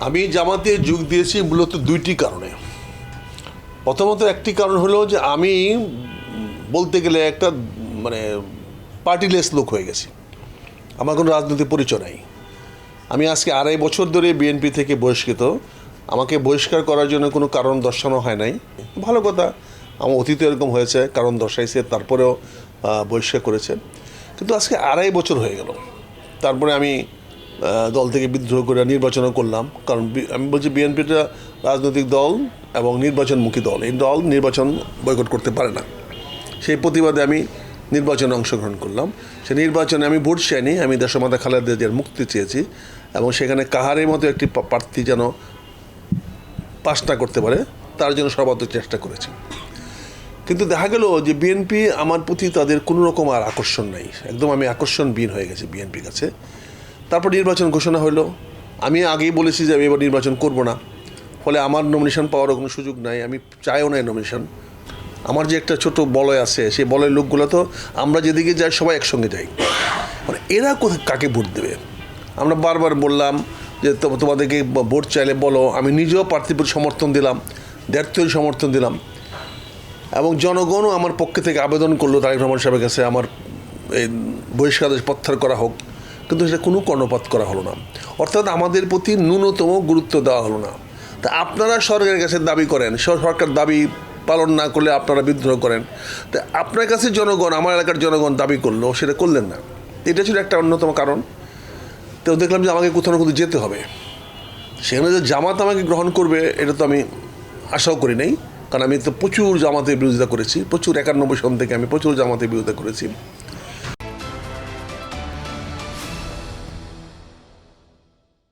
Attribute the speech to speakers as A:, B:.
A: আমি জামাতে যোগ দিয়েছি মূলত দুইটি কারণে। প্রথমত একটি কারণ হলো যে আমি বলতে গেলে একটা মানে পার্টিলেস লোক হয়ে গেছি, আমার কোনো রাজনৈতিক পরিচয় নাই। আমি আজকে 2.5 বছর ধরে বিএনপি থেকে বহিষ্কৃত। আমাকে বহিষ্কার করার জন্য কোনো কারণ দর্শানো হয় নাই। ভালো কথা, আমার অতীতে এরকম হয়েছে, কারণ দর্শাইছে, তারপরেও বহিষ্কার করেছে। কিন্তু আজকে 2.5 বছর হয়ে গেল, তারপরে আমি দল থেকে বিদ্রোহ করে নির্বাচনও করলাম। কারণ আমি বলছি বিএনপিটা রাজনৈতিক দল এবং নির্বাচনমুখী দল, এই দল নির্বাচন বয়কট করতে পারে না। সেই প্রতিবাদে আমি নির্বাচনে অংশগ্রহণ করলাম। সেই নির্বাচনে আমি ভোট চাইনি, আমি দেশমাতা খালেদা জিয়ার মুক্তি চেয়েছি এবং সেখানে কাহারের মতো একটি প্রার্থী যেন পাস না করতে পারে তার জন্য সর্বাত্মক চেষ্টা করেছি। কিন্তু দেখা গেল যে বিএনপি আমার প্রতি তাদের কোনো রকম আর আকর্ষণ নাই, একদম আমি আকর্ষণবিহীন হয়ে গেছি বিএনপির কাছে। তারপর নির্বাচন ঘোষণা হলো, আমি আগেই বলেছি যে আমি এবার নির্বাচন করব না, ফলে আমার নমিনেশন পাওয়ার কোনো সুযোগ নাই, আমি চাইও না নমিনেশন। আমার যে একটা ছোট বলয় আছে, সেই বলয়ের লোকগুলো তো আমরা যেদিকে যাই সবাই একসঙ্গে যাই, মানে এরা কোথায় কাকে ভোট দেবে? আমরা বারবার বললাম যে তোমাদেরকে ভোট চাইলে বলো। আমি নিজেও প্রার্থীর প্রতি সমর্থন দিলাম, দ্ব্যর্থের সমর্থন দিলাম এবং জনগণও আমার পক্ষে থেকে আবেদন করলো তারেক রহমান সাহেবের কাছে আমার এই বহিষ্কারাদেশ প্রত্যাহার করা হোক, কিন্তু সেটা কোনো কর্ণপাত করা হলো না। অর্থাৎ আমাদের প্রতি ন্যূনতম গুরুত্ব দেওয়া হলো না। তা আপনারা সরকারের কাছে দাবি করেন, সরকার দাবি পালন না করলে আপনারা বিদ্রোহ করেন। তা আপনার কাছে জনগণ, আমার এলাকার জনগণ দাবি করলো, সেটা করলেন না। এটা ছিল একটা অন্যতম কারণ। তো দেখলাম যে আমাকে কোথাও না কোথাও যেতে হবে। সেখানে যে জামাত আমাকে গ্রহণ করবে এটা তো আমি আশাও করি নাই, কারণ আমি তো প্রচুর জামাতের বিরোধিতা করেছি, প্রচুর 91 সন থেকে আমি প্রচুর জামাতের বিরোধিতা করেছি।